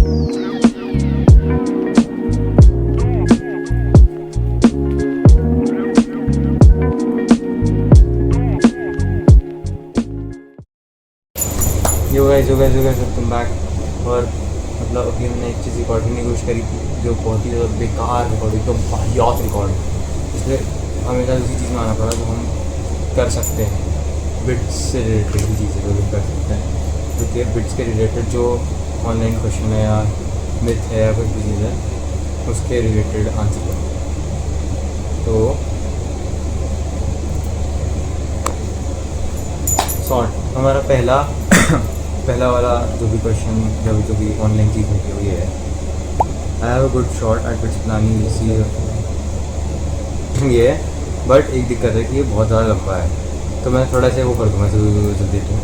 Yo guys welcome back. और मतलब अभी हमने एक चीज़ रिकॉर्ड करने की कोशिश करी थी जो बहुत ही ज़्यादा बेकार रिकॉर्ड, एकदम वाहियात रिकॉर्ड, इसलिए हमेशा उसी चीज़ में आना पड़ा जो हम कर सकते हैं। बिट्स से रिलेटेड भी चीज़ें जो कर सकते हैं, जो कि बिट्स के रिलेटेड जो ऑनलाइन क्वेश्चन है या मिथ है या कुछ भी चीज़ है उसके रिलेटेड आंसर करें। तो शॉर्ट हमारा पहला वाला जो भी क्वेश्चन जो भी ऑनलाइन चीज़ होती है वो ये है, आई have a good shot at BITS planning इसी ये है, बट एक दिक्कत है कि ये बहुत ज़्यादा लंबा है, तो मैं थोड़ा सा वो कर दूँगा जल्दी तो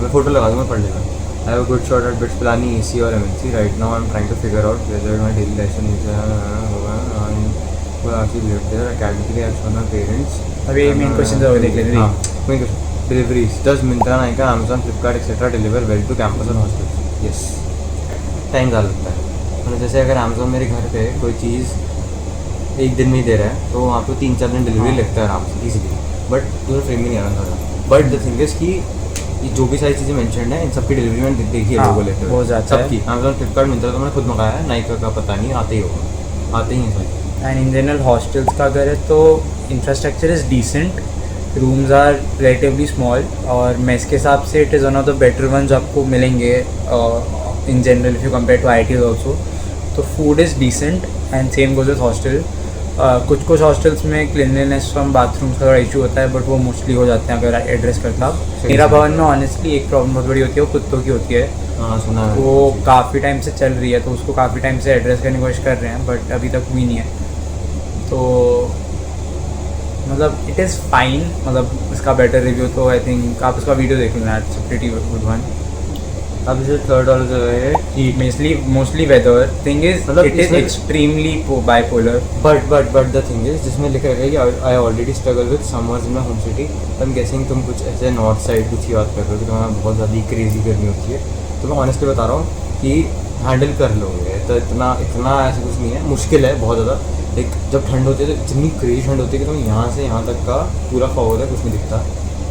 मैं फ़ोटो लगा दूँगा पढ़ लेगा। I have a good shot at BITS planning इसी और MNC right now I am trying to figure out whether my daily lesson academically I've shown my parents। अभी मेन क्वेश्चन तो देख लेते हैं। Main question deliveries does Myntra, Nykaa, Amazon, Flipkart etcetera deliver well to campus और hostels? Yes, time ज़्यादा लगता है। मतलब जैसे अगर अमेजॉन मेरे घर पे कोई चीज़ एक दिन में ही दे रहा है तो वहाँ पे 3-4 दिन डिलीवरी लगता है आराम से इजीली, बट तुम्हें फ्रेम ही नहीं आना था। बट द थिंग इज़ कि ये जो भी सारी चीज़ें मेंशन्ड है इन सबकी डिलीवरी मैंने देखी है लोगों लेकर हो जाता है सबकी। अमेजॉन, फ्लिपकार्ट, मिंत्रा तो मैंने खुद मंगाया है, नाइका का पता नहीं, आते ही होगा, आते ही हैं सारी। एंड इन जनरल हॉस्टल्स का अगर है तो infrastructure is decent, rooms are relatively small, और मेस के हिसाब से it is one of the better ones आपको मिलेंगे in general if you compare to IITs also. तो food is decent and same goes with hostel. कुछ hostels में cleanliness from bathrooms का थोड़ा इशू होता है, बट वो मोस्टली हो जाते हैं अगर एड्रेस करता आप। मेरा भवन में ऑनेस्टली एक प्रॉब्लम बहुत बड़ी होती है, वो कुत्तों की होती है। हाँ सुना है, वो काफ़ी टाइम से चल रही है, तो उसको काफ़ी टाइम से एड्रेस करने की कोशिश कर रहे हैं, बट अभी तक हुई नहीं है। तो मतलब इट इज़ फाइन, मतलब इसका बेटर रिव्यू तो आई थिंक आप उसका वीडियो देख लेना, it's a pretty good one. अब इसे थर्ड वाला जो है मोस्टली वेदर थिंग इज मतलब it is extremely bipolar, but the thing is जिसमें लिखा है कि I already struggle with summers in my home city. I am guessing तुम कुछ ऐसे नॉर्थ साइड कुछ ही बात कर रहे हो कि तुम्हारा बहुत ज़्यादा क्रेजी गर्मी होती है, तो मैं ऑनेस्टली बता रहा हूँ कि हैंडल कर लोगे, तो इतना ऐसा कुछ नहीं है, मुश्किल है बहुत ज़्यादा। एक जब ठंड होती है तो इतनी क्रेजी ठंड होती है कि तुम्हें यहाँ से यहाँ तक का पूरा फॉग है, कुछ नहीं दिखता,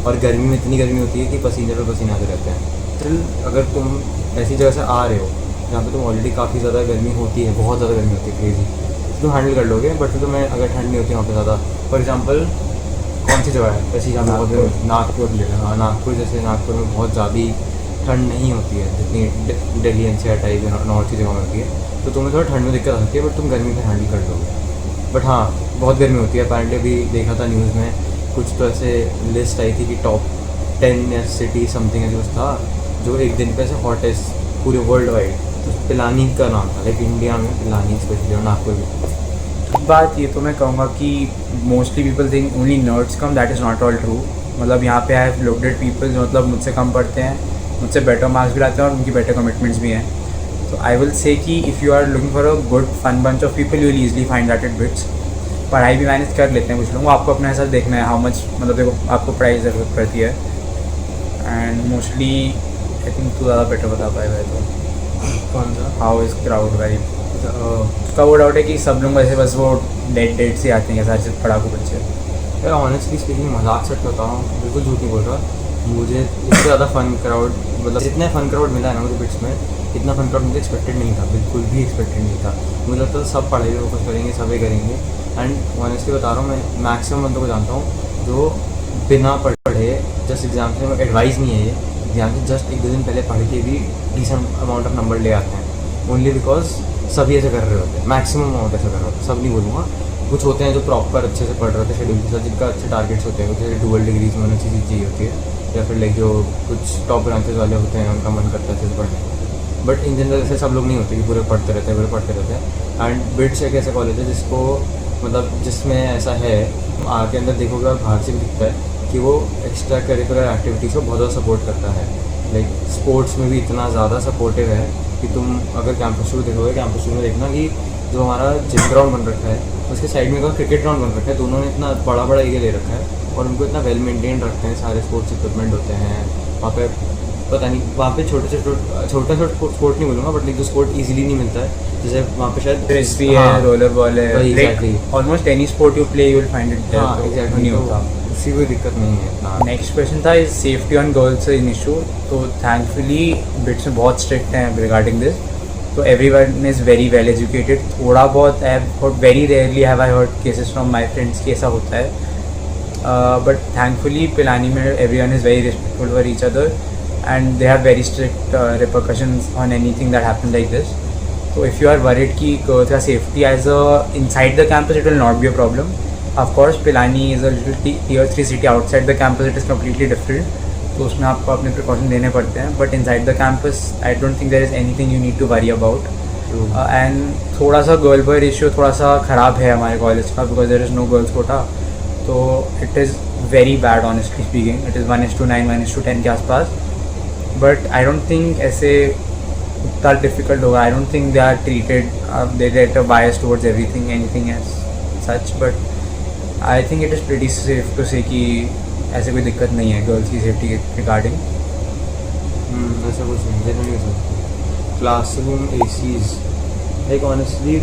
और गर्मी में इतनी गर्मी होती है कि पसीने पे पसीने आते रहते हैं। स्टिल अगर तुम ऐसी जगह से आ रहे हो जहाँ पे तुम ऑलरेडी काफ़ी ज़्यादा गर्मी होती है, बहुत ज़्यादा गर्मी होती है क्रेजी, तो तुम हैंडल कर लोगे। बट फिर तुम्हें अगर ठंड नहीं होती वहाँ पे ज़्यादा, फॉर एग्जांपल कौन सी जगह है ऐसी जहाँ बहुत नागपुर ले लेना, नागपुर जैसे नागपुर में बहुत ज़्यादा ठंड नहीं होती है जितनी दिल्ली NCR टाइप नॉर्थ की जगह में होती है, तो तुम्हें थोड़ा ठंड में दिक्कत आ सकती है, बट तुम गर्मी में हैंडल कर लोगे। बट हाँ बहुत गर्मी होती है, अपेरेंटली अभी देखा था न्यूज़ में कुछ तो ऐसे लिस्ट आई थी कि टॉप 10 सिटी समथिंग है जो था, जो एक दिन पे ऐसे हॉटेस्ट पूरे वर्ल्ड वाइड, तो पिलानी का नाम था, लाइक इंडिया में पिलानी स्पेशली, और नागपुर भी। बात ये तो मैं कहूँगा कि mostly people think only nerds come, that is not all true. मतलब यहाँ पे आई हैव लोडेड पीपल जो मतलब मुझसे कम पढ़ते हैं, मुझसे बेटर मार्क्स भी लाते हैं और उनकी बेटर कमिटमेंट्स भी हैं। तो आई विल से कि if you are looking for a good fun bunch of people you will easily find that at BITS. पढ़ाई भी मैनेज कर लेते हैं कुछ लोग, वो आपको अपने हिसाब देखना है हाउ मच, मतलब देखो आपको पढ़ाई ज़रूरत पड़ती है। एंड मोस्टली आई थिंक तू ज़्यादा बेटर बता पाएगा। तो कौन सा हाउ इज़ क्राउड वेरी, उसका वो डाउट है कि सब लोग वैसे बस वो डेट से आते हैं सारे पढ़ाकू बच्चे। यार ऑनेस्टली स्पीकिंग मजाक से करता हूँ, बिल्कुल झूठ नहीं बोल रहा, मुझे इससे ज़्यादा फन क्राउड, मतलब जितना फन क्राउड मिला है ना मुझे बिट्स में, इतना फन क्राउड मुझे एक्सपेक्टेड नहीं था, बिल्कुल भी एक्सपेक्टेड नहीं था। मुझे लगता था सब पढ़ाई पे फोकस करेंगे, सभी करेंगे। एंड ऑनेस्टली बता रहा हूँ, मैं मैक्सिमम बंदों को जानता हूँ जो बिना पढ़े जस्ट एग्जाम से, एडवाइस नहीं है ये, एग्जाम से जस्ट 1-2 दिन पहले पढ़ के भी डिसेंट अमाउंट ऑफ नंबर ले आते हैं, ओनली बिकॉज सभी ऐसे कर रहे होते हैं, मैक्सिमम अमाउंट ऐसा कर रहे होते हैं, सब नहीं बोलूँगा। कुछ होते हैं जो प्रॉपर अच्छे से पढ़ रहे होते हैं शेड्यूल के साथ, जिनका अच्छे टारगेट्स होते हैं, जैसे डुअल डिग्रीज में उन्हें चीज़ चाहिए होती है, या फिर लाइक जो कुछ टॉप ब्रांचेस वाले होते हैं उनका मन करता है अच्छे से पढ़ने का। बट इन जनरल ऐसे सब लोग नहीं होते कि पूरे पढ़ते रहते हैं। एंड बिट्स एक ऐसा कॉलेज है जिसको मतलब जिसमें ऐसा है, आगे अंदर देखोगे और बाहर से भी दिखता है कि वो एक्स्ट्रा करिकुलर एक्टिविटीज़ को बहुत ज़्यादा सपोर्ट करता है। लाइक स्पोर्ट्स में भी इतना ज़्यादा सपोर्टिव है कि तुम अगर कैंपस शू देखोगे, कैंपस शू में देखना कि जो हमारा जिम ग्राउंड बन रखा है उसके साइड में एक क्रिकेट ग्राउंड बन रखा है, दोनों ने इतना बड़ा एरिया ले रखा है और उनको इतना वेल मेंटेन रखते हैं, सारे स्पोर्ट्स इक्विपमेंट होते हैं वहाँ पे, पता नहीं वहाँ पे छोटा स्पोर्ट नहीं बोलूँगा, बट लाइक जो स्पोर्ट इजीली नहीं मिलता है, जैसे वहाँ पे शायद फ्रिस्बी है, रोलर बॉल है, वही exactly. Almost any sport you play you will find it there. हाँ एग्जैक्टली, नहीं होता। उसकी कोई दिक्कत नहीं है इतना। नेक्स्ट क्वेश्चन था is safety on girls in issue. तो थैंकफुली बिट्स में बहुत स्ट्रिक्ट हैं रिगार्डिंग दिस, तो everyone is very well educated. थोड़ा बहुत very rarely have I heard cases from my friends कि ऐसा होता है, बट थैंकफुली पिलानी में everyone is very respectful for each other and they have very strict repercussions on anything that happen like this. So if you are worried कि girls का safety as a inside the campus, it will not be a problem. Of course, Pilani is a little tier 3 city. Outside the campus, it is completely different. तो उसमें आपको अपने precaution देने पड़ते हैं. But inside the campus, I don't think there is anything you need to worry about. And थोड़ा सा girl boy ratio थोड़ा सा ख़राब है हमारे college का, because there is no girls quota. तो it is very bad honestly speaking. It is 1:9, 1:10 के आसपास. But I don't think ऐसे उतना डिफिकल्ट होगा। I don't think they are treated, they get a bias towards everything anything as such, but I think it is pretty safe to say कि ऐसे कोई दिक्कत नहीं है गर्ल्स की सेफ्टी के रिगार्डिंग। ऐसा कुछ नहीं, generally sir classroom ACs like honestly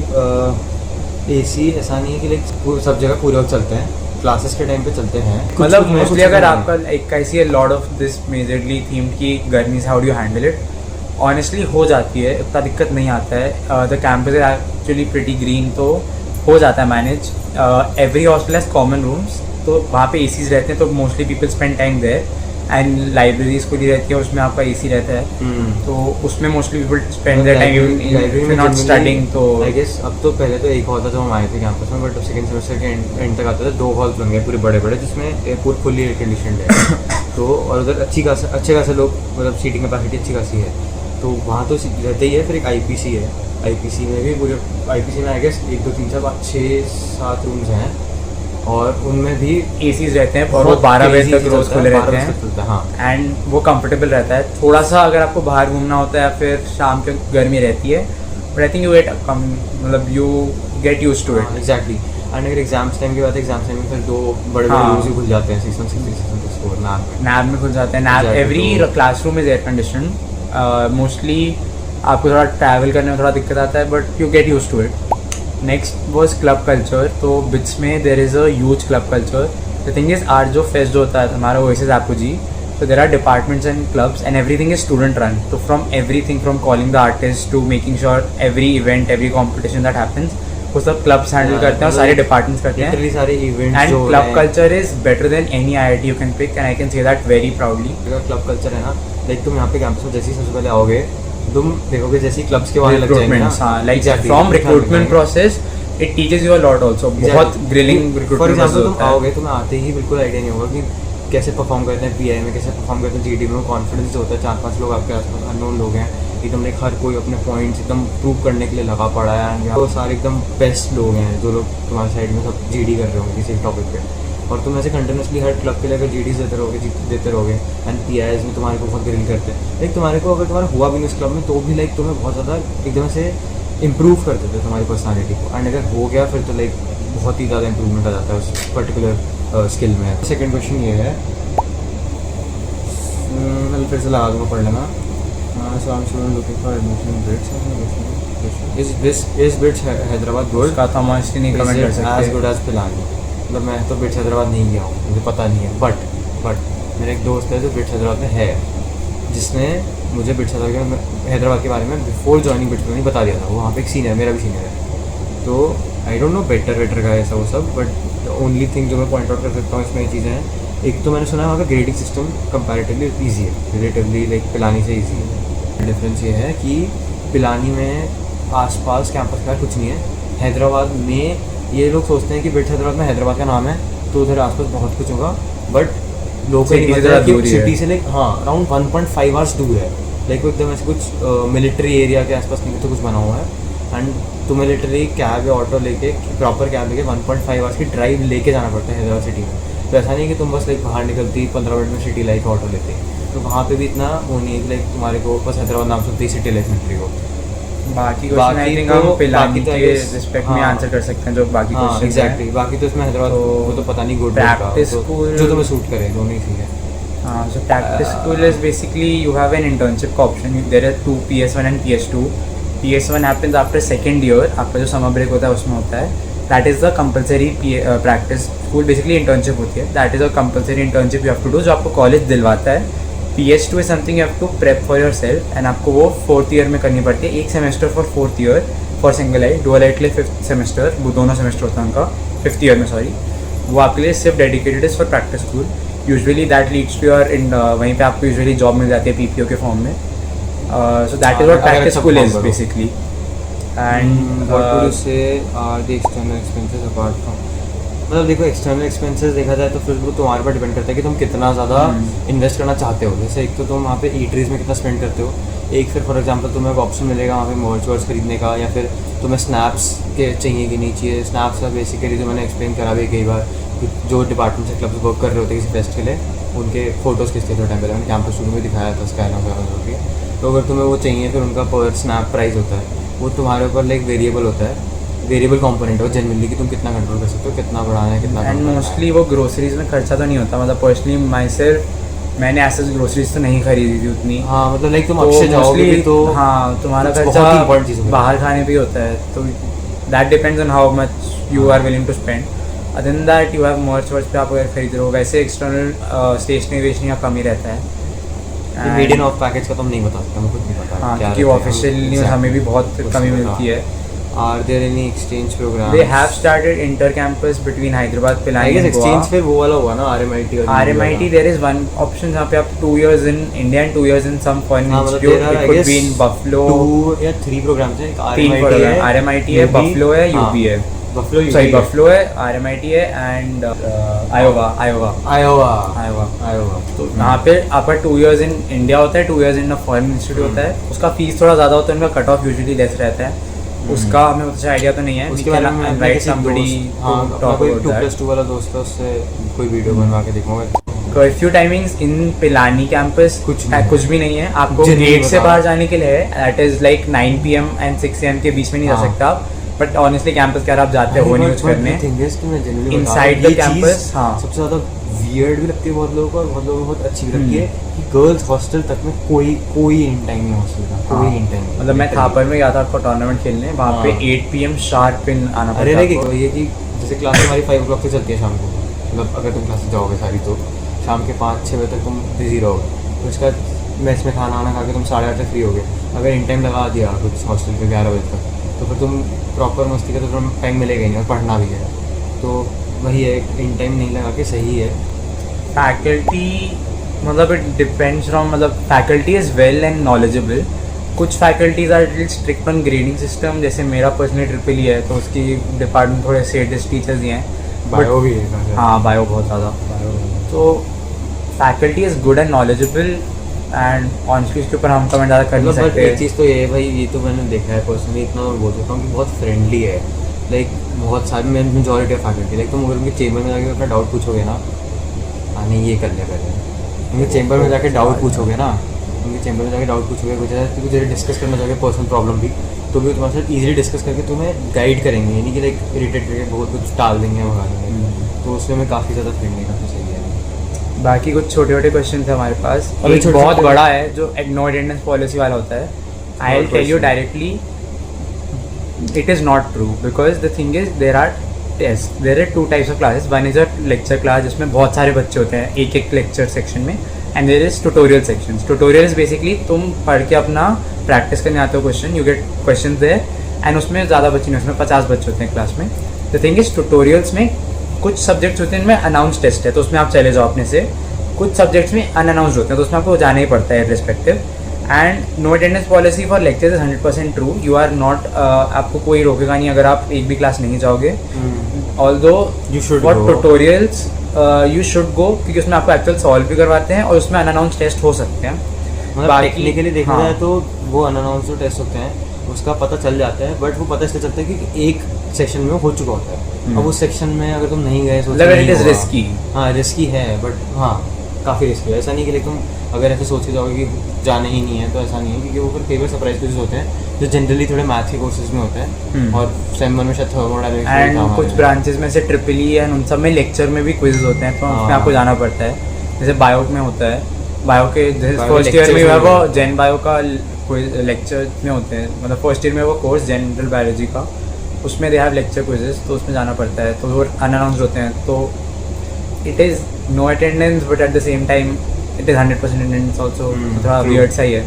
AC ऐसा नहीं है कि लाइक सब जगह पूरे वक्त चलते हैं, क्लासेस के टाइम पे चलते हैं। मतलब मोस्टली अगर आपका एक कैसी है lord of this majorly themed की गर्मी से how do you handle it, honestly हो जाती है, इतना दिक्कत नहीं आता है। The campus is actually pretty green, तो हो जाता है manage. Every hostel has common rooms, तो वहाँ पे एसीज रहते हैं, तो mostly people spend time there. And libraries खुली रहती है, उसमें आपका एसी रहता है, तो उसमें mostly people spend their time not studying. तो आई गेस अब तो पहले तो एक हॉल था जब हम आए थे कैंपस में, बट अब सेकंड सेमेस्टर के एंड तक आते थे 2 हॉल्स बन गए पूरे बड़े बड़े, जिसमें पूरे फुल्ली एयर कंडीशनड है। तो और उधर अच्छे खासे लोग, मतलब सीटिंग कैपेसिटी अच्छी खासी है, तो वहाँ तो रहते ही है। फिर एक आईपीसी है, आईपीसी में भी पूरे आईपीसी में आई गेस 1 2 3 4 5 6 7 रूम्स हैं, और उनमें भी एसीज रहते हैं और वो 12 बजे तक रोज खुले रहते हैं। हाँ, एंड वो कंफर्टेबल रहता है। थोड़ा सा अगर आपको बाहर घूमना होता है या फिर शाम के गर्मी रहती है, but I think you get मतलब you get used to it. Exactly. And अगर एग्जाम्स टाइम की बात है, एग्जाम्स टाइम में फिर 2 बड़े रूम्स भी खुल जाते हैं, 616 नैब में खुल जाते हैं। नैब every classroom is air conditioned. Mostly आपको थोड़ा ट्रैवल करने में थोड़ा दिक्कत आता है, but you get used to it. Next was club culture. तो बिट्स में there is a huge club culture. The thing is art जो फेस्ट जो होता है हमारा Oasis Apogee, so there are departments and clubs and everything is student run. So from everything from calling the artist to making sure every event, every competition that happens, वो सब clubs handle करते हैं और सारे departments करते हैं। Literally सारे events and club culture is better than any IIT you can pick, and I can say that very proudly. Club culture है ना, लाइक तुम यहाँ पे कैंपस में जैसे ही सबसे पहले आओगे, तुम देखोगे जैसे ही क्लब्स के बारे लग जाएंगे ना, like from recruitment process it teaches you a lot also. बहुत ग्रिलिंग रिक्रूटमेंट। फॉर एग्जांपल तुम आओगे, तुम्हें आते ही बिल्कुल आइडिया नहीं होगा कि कैसे परफॉर्म करते हैं PI में, कैसे परफॉर्म करते हैं GD में। कॉन्फिडेंस जो होता है, 4-5 लोग आपके आसपास अननोन लोग हैं, एकदम लाइक हर कोई अपने पॉइंट्स एकदम प्रूव करने के लिए लगा पड़ा है। यहाँ तो सारे एकदम बेस्ट लोग हैं जो लोग तुम्हारे साइड में सब GD कर रहे होंगे किसी टॉपिक पे, और तुम ऐसे कंटिन्यूसली हर क्लब के लिए अगर GDs देते रहोगे एंड PIs में तुम्हारे को बहुत ग्रिल करते हैं। लाइक तुम्हारे को अगर तुम्हारा हुआ भी नहीं उस क्लब में, तो भी लाइक तुम्हें बहुत ज़्यादा एकदम से इम्प्रूव कर देते तुम्हारी पर्सनालिटी को। एंड अगर हो गया फिर तो लाइक बहुत ही ज़्यादा इंप्रूवमेंट आ जाता है उस पर्टिकुलर स्किल में। सेकेंड क्वेश्चन ये है, फिर से लगा दूँगा पढ़ लेना। So I'm sure looking for admission bids. Is bids Hyderabad good? उसका तो हम इसलिए नहीं कमेंट कर सकते। As good as Pilani. मतलब मैं तो बिट्स हैदराबाद नहीं गया हूँ, मुझे पता नहीं है, बट मेरा एक दोस्त है जो बिट्स हैदराबाद में है, जिसने मुझे बिट्स हैदराबाद के बारे में बिफोर जॉइनिंग बिट्स में बता दिया था। वो वहाँ पे एक सीनियर, मेरा भी सीनियर है, तो आई डोंट नो बेटर का ऐसा वो सब, बट ओनली थिंग जो मैं पॉइंट आउट कर सकता हूँ इसमें ये चीज़ें हैं। एक तो मैंने सुना है वहाँ का ग्रेडिंग सिस्टम कंपैरेटिवली ईजी है, रिलेटिवली लाइक पिलानी से ईजी है। डिफरेंस ये है कि पिलानी में आसपास कैंपस का कुछ नहीं है। हैदराबाद में ये लोग सोचते हैं कि बिट्स हैदराबाद में हैदराबाद का नाम है तो उधर आसपास बहुत कुछ होगा, बट लोकल सिटी से लाइक हाँ अराउंड 1.5 आवर्स दूर है। लाइक एकदम ऐसे कुछ मिलिट्री एरिया के आसपास नहीं तो कुछ बना हुआ है, एंड तुम्हें लिटरली कैब या ऑटो लेके प्रॉपर कैब लेके 1.5 आवर्स की ड्राइव लेके जाना पड़ता है हैदराबाद सिटी में। तो ऐसा नहीं कि तुम बस लाइक बाहर निकलती 15 मिनट में सिटी लाइफ ऑटो लेते, तो वहाँ पे भी इतना वो नहीं है लाइक तुम्हारे को बस हैदराबाद नाम सुनते ही सिटी लाइफ मिलती हो। बाकी क्वेश्चन आई थिंक हम पिलानी के रिस्पेक्ट में आंसर कर सकते हैं जो बाकी क्वेश्चन एग्जैक्टली। बाकी तो इसमें हैदराबाद वो तो पता नहीं गुड प्रैक्टिस जो तुम्हें सूट करे, दोनों ही चीज़ें। So practice school is basically you have an internship का option. There are two PS1 and PS2. PS1 happens after second year. आपका जो summer break होता है उसमें होता है. That is the compulsory practice school. Basically internship होती है. That is a compulsory internship you have to do जो आपको college दिलवाता है. PS2 is something you have to prep for yourself and आपको वो 4th year में करनी पड़ती है. एक semester for 4th year for single I, dual I के लिए 5th semester. वो दोनों semester होता है उनका 5th year में sorry. वो आपके लिए सिर्फ dedicated is for practice school. Usually that leads to your in वहीं पे आपको यूजुअली जॉब मिल जाती है PPO के फॉर्म में. So that is what practice school is basically. And what would you say are the external expenses apart from, मतलब देखो external expenses देखा जाए तो फिर वो तुम्हारे पर डिपेंड करता है कि तुम कितना ज़्यादा इन्वेस्ट करना चाहते हो. जैसे एक तो तुम वहाँ पे ईटरीज में कितना स्पेंड करते हो, एक फिर फॉर एग्जांपल तुम्हें एक ऑप्शन मिलेगा वहाँ पे मर्च वर्च खरीदने का, या फिर तुम्हें स्नैप्स के चाहिए कि नहीं चाहिए. स्नैप्स का बेसिकली जो मैंने एक्सप्लेन करा भी कई बार, जो डिपार्टमेंट से क्लब्स वर्क कर रहे होते हैं किसी फेस्ट के लिए, उनके फोटोज़ खींचते थे टाइम पहले मैंने कैंपस शुरू में दिखाया था स्कैनर वगैरह होती है. तो अगर तुम्हें वो चाहिए फिर उनका पर स्नैप प्राइस होता है, वो तुम्हारे ऊपर लाइक वेरिएबल होता है, वेरिएबल कंपोनेंट हो जनरली कि तुम कितना कंट्रोल कर सकते हो, कितना बढ़ाना है कितना. एंड मोस्टली वो ग्रोसरीज में खर्चा तो नहीं होता. मतलब पर्सनली माई सेल्फ मैंने ऐसे ग्रोसरीज तो नहीं खरीदी थी उतनी. हाँ मतलब लाइक तुम अक्षय जाओगे भी तो हाँ तुम्हारा बहुत खर्चा important चीज़ होगी. बाहर खाने पे ही होता है. तो that depends on how much you are willing to spend. Other than that you have merch वर्च पे आप अगर खरीद रहे हो. वैसे एक्सटर्नल स्टेशनरी वेशनरी का कम ही रहता है. मीडियन ऑफ पैकेज का तुम नहीं बता सकते, हमें कुछ नहीं पता. हाँ क्योंकि ऑफिशियल न्यूज़ हमें भी बहुत कमी मिलती है. Are there any exchange programs? They have started inter-campus between Hyderabad, I Pilani guess and Goa. exchange फिर वो वाला हुआ ना RMIT और RMIT there is one option जहाँ पे आप 2 years in India and 2 years in some foreign हाँ, मतलब institute. there are, It I could guess, be in Buffalo. 2 या 3 programs हैं. एक तीन RMIT है, RMIT है, UB, Buffalo है, हाँ, UB है. Buffalo UB Sorry, है. Buffalo है, RMIT है and Iowa. तो यहाँ पे आपका 2 years in India होता है, 2 years in a foreign institute होता है. उसका फीस थोड़ा ज़्यादा होता है, उनका कट ऑफ यूजुअली लेस रहता है. उसका हमें कुछ आइडिया तो नहीं है. उसके बारे में मैं राइट किसी समबडी दोस्त, हाँ, अपना कोई 2+2 वाला दोस्त है, उससे कोई वीडियो बनवा के देखूंगा. कर्फ्यू टाइमिंग्स इन पिलानी कैंपस कुछ भी नहीं है. आपको जिन्हें गेट से बताओ. बाहर जाने के लिए that is like 9 PM and 6 AM के बीच में नहीं जा हाँ. सकता आप. बट ऑनेस्टली कैंपस क्या आप जाते हो वो नहीं यूज करने. Inside the campus, हाँ. सबसे ज़्यादा वियर्ड भी लगती है बहुत लोगों को और बहुत लोगों को बहुत अच्छी भी लगती है कि गर्ल्स हॉस्टल तक में कोई इन टाइम नहीं हॉस्टल का, कोई इन टाइम. मतलब मैं थापर में गया था आपको टूर्नामेंट खेलने. वहाँ पे 8 PM शार्प पिन आना पड़ता अरे है नहीं आपको. ये कि जैसे क्लास हमारी 5 o'clock से चलती है शाम को, मतलब अगर तुम क्लास जाओगे सारी तो शाम के 5-6 बजे तक तुम बिजी रहोगे. तो उसके बाद मैच में खाना वाना खा के तुम 8:30 तक फ्री हो गए. अगर इन टाइम लगा दिया कुछ हॉस्टल पे 11 बजे तक तो फिर तुम प्रॉपर मस्ती का तो तुम टाइम मिलेगा ही नहीं और पढ़ना भी है. तो वही है, इन टाइम नहीं लगा के सही है. फैकल्टी मतलब इट डिपेंड्स फ्रॉम मतलब faculty is well and knowledgeable. कुछ faculties are strict on grading system. जैसे मेरा पर्सनली ट्रिपल ही है तो उसकी डिपार्टमेंट थोड़े सेडिस्ट टीचर्स ही हैं. बायो भी है. हाँ बायो बहुत ज़्यादा. तो faculty is good and knowledgeable and honestly उसके ऊपर हम कमेंट ज़्यादा कर नहीं मतलब सकते. एक चीज़ तो ये है भाई, ये तो मैंने देखा है पर्सनली, इतना मैं बोल सकता हूँ कि बहुत फ्रेंडली है. लाइक बहुत सारी मेजॉरिटी ऑफ फैकल्टी, लाइक तुम अगर उनके चेम्बर में जाके अपना डाउट पूछोगे ना, हाँ नहीं ये कर लिया पहले, उनके चेम्बर में जाके डाउट पूछोगे ना, उनके चेम्बर में जाके डाउट पूछोगे कुछ ऐसा कुछ डिस्कस करना चाहोगे पर्सनल प्रॉब्लम भी, तो भी तुम्हारे साथ ईजिली डिस्कस करके तुम्हें गाइड करेंगे. यानी कि लाइक इरिटेट करके बहुत कुछ टाल देंगे भगा देंगे. तो उसमें मैं काफ़ी ज़्यादा फ्रेंडली, काफ़ी सही है. बाकी कुछ छोटे छोटे क्वेश्चन थे हमारे पास. अभी एक छोटे बहुत छोटे- बड़ा है जो नो अटेंडेंस पॉलिसी वाला होता है. I will tell you question. Directly it is not true because the thing is there are tests. There are 2 types of classes. One is a lecture class जिसमें बहुत सारे बच्चे होते हैं एक lecture section में, and there is tutorial sections. Tutorial is basically तुम पढ़ के अपना प्रैक्टिस करने आते हो question, you get questions there, and उसमें ज़्यादा बच्चे नहीं, उसमें 50 बच्चे होते हैं क्लास में. The thing is tutorials में कुछ सब्जेक्ट्स होते हैं इनमें अनाउंस टेस्ट है तो उसमें आप चले जाओ अपने से. कुछ सब्जेक्ट्स में अनअनाउंस्ड होते हैं तो उसमें आपको जाना ही पड़ता है respective. And no attendance policy for lectures is 100% true. You are not आपको कोई रोकेगा नहीं अगर आप एक भी क्लास नहीं जाओगे. Although You should for go. Tutorials you should go क्योंकि उसमें आपको एक्चुअल सॉल्व भी करवाते हैं और उसमें अनअनाउंस टेस्ट हो सकते हैं. मतलब टेक्निकली देखा हाँ. जाए तो वो अनअनाउंस जो टेस्ट होते हैं उसका पता चल जाता है, बट वो पता इसलिए चलता है कि एक सेक्शन में हो चुका होता है. अब उस सेक्शन में अगर तुम नहीं गए मतलब it is risky. हाँ रिस्की है, बट हाँ काफ़ी रिस्की है. ऐसा नहीं कि तुम अगर ऐसे सोच के जाओगे कि जाना ही नहीं है तो ऐसा नहीं है, क्योंकि वो फिर कई बार सरप्राइज क्विज़ होते हैं जो जनरली थोड़े मैथ के कोर्सेज में होते हैं. और सेम वन में शायद थर्मोडायनेमिक्स एंड कुछ ब्रांचेस में से ट्रिपल ई एंड उन सब में लेक्चर में भी क्विज होते हैं तो उसमें हाँ. आपको जाना पड़ता है. जैसे बायो में होता है, बायो के जैसे Bio फर्स्ट ईयर में lectures है में वो होता जेन बायो का कोई लेक्चर में होते हैं, मतलब फर्स्ट ईयर में वो कोर्स जनरल बायोलॉजी का, उसमें दे हैव लेक्चर क्विजेस, तो उसमें जाना पड़ता है, तो वो अनअनाउंस्ड होते हैं, तो it is no attendance but at the same time it is 100% attendance also, थोड़ा true. वियर्ड सा ही है।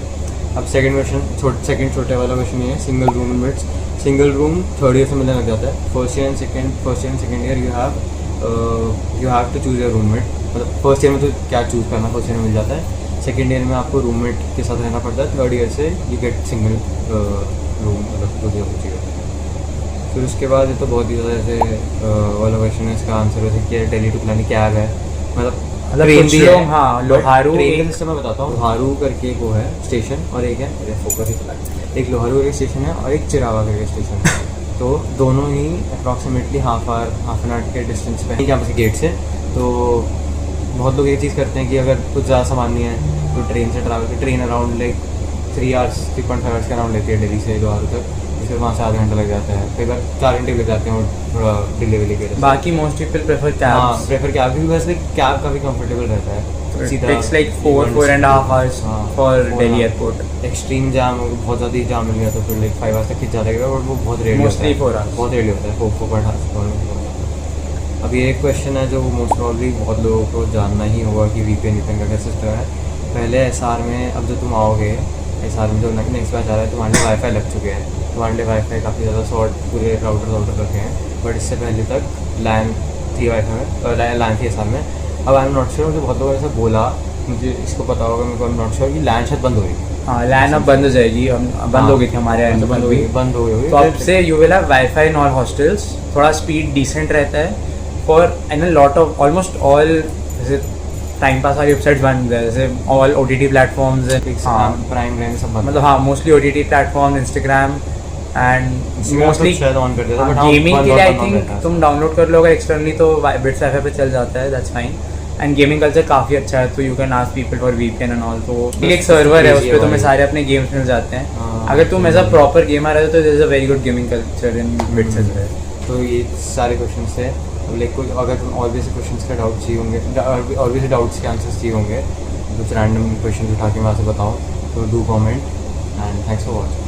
अब सेकंड क्वेश्चन, सेकंड छोटे वाला क्वेश्चन ये है, single room roommates. Single room third year से मिलने लग जाता है। First year and second year you have to choose your roommate. मतलब फर्स्ट ईयर में तो क्या चूज़ करना, फर्स्ट ईयर में मिल जाता है। सेकंड ईयर में आपको रूममेट के साथ रहना पड़ता है। थर्ड ईयर से यू गेट सिंगल रूम, मतलब खुद चाहिए। फिर उसके बाद ये तो बहुत ही ज़्यादा ऐसे वाला क्वेश्चन है, इसका आंसर वैसे क्या है, दिल्ली टू कल्याणी कैब है, मतलब ट्रेन कुछ भी लोग, है। हाँ, लोहारू ट्रेन एक- का सिस्टम मैं बताता हूँ। लोहारू करके एक वो है स्टेशन, और एक है, मेरे फोकस ही चला है। एक लोहारू करके स्टेशन है और एक चिरावा करके स्टेशन है। तो दोनों ही अप्रॉक्सीमेटली हाफ एन आवर के डिस्टेंस पे है कैंपस के गेट से। तो बहुत लोग ये चीज़ करते हैं कि अगर कुछ ज़्यादा सामान नहीं है तो ट्रेन से ट्रैवल कर, ट्रेन अराउंड लाइक 3.5 आवर्स के अराउंड लेती है दिल्ली से लोहारू तक। फिर वहाँ से आधा घंटा लग जाता है, कई बार 4 घंटे लग जाते हैं, और थोड़ा डिलीवरी के लिए। बाकी मोस्ट पीपल प्रेफर हाँ, कैब्स, प्रेफर कैब, क्योंकि वैसे कैब काफ़ी कंफर्टेबल रहता है। सीधा टेक्स लाइक 4.5 hours हाँ, फॉर 4.5 दिल्ली एयरपोर्ट। एक्सट्रीम जाम, बहुत ज़्यादा ही जाम मिल गया तो फिर लाइक 5 आवर्स तक खिंच जाता है, बट वो बहुत रेडी होता Mostly है। 4 hours. बहुत रेडी होता है, 4.5 hours। अब ये एक क्वेश्चन है जो मोस्ट प्रॉब्ली बहुत लोगों को जानना ही होगा कि वीपीएन का क्या सिस्टम है। पहले एसआर में, अब जो तुम आओगे एसआर में, जो नेक्स्ट बैच आ रहा है, तुम्हारे लिए वाईफाई लग चुके हैं, तुम्हारे लिए वाईफाई काफ़ी ज़्यादा शॉर्ट, पूरे राउटर रखे हैं। बट इससे पहले तक लैन थी वाईफाई में, लैन थी एसआर में। अब आई एम नॉट श्योर, मुझे बहुत लोगों ने ऐसा बोला, मुझे इसको पता होगा, मेरे को आई एम नॉट श्योर कि लैन शायद बंद हो गई। हाँ, लैन अब बंद हो जाएगी, हम बंद हो गई थी हमारे यहाँ, तो बंद हो गई। बंद हो गई होगी। तो अब से you will have wifi in all hostels, थोड़ा स्पीड डिसेंट रहता है for an lot of almost all, जैसे टाइम पास वाली वेबसाइट्स बंद है, जैसे ऑल OTT प्लेटफॉर्म्स, हाँ प्राइम रेंज सब बंद, मतलब हाँ mostly OTT platform, Instagram and mostly शायद ऑन कर देता, बट गेमिंग के लिए आई थिंक तुम डाउनलोड कर लो अगर एक्सटर्नली, तो बिट्स वाईफाई पे चल जाता है, that's fine. And gaming culture काफ़ी अच्छा है, तो you can ask people for VPN and all, तो एक सर्वर है उस पर तुम्हें सारे अपने गेम्स मिल जाते हैं। अगर तुम एज अ प्रॉपर गेमर है तो there is a very good gaming culture in BITS as well. तो ये सारे क्वेश्चन थे। लाइक कुछ अगर तुम और भी ऐसे क्वेश्चन के डाउट चाहिए होंगे, और भी ऐसे डाउट्स के आंसर्स चाहिए होंगे, कुछ रैंडम क्वेश्चन उठा के मैं आपसे बताऊँ, तो do comment and thanks for watching.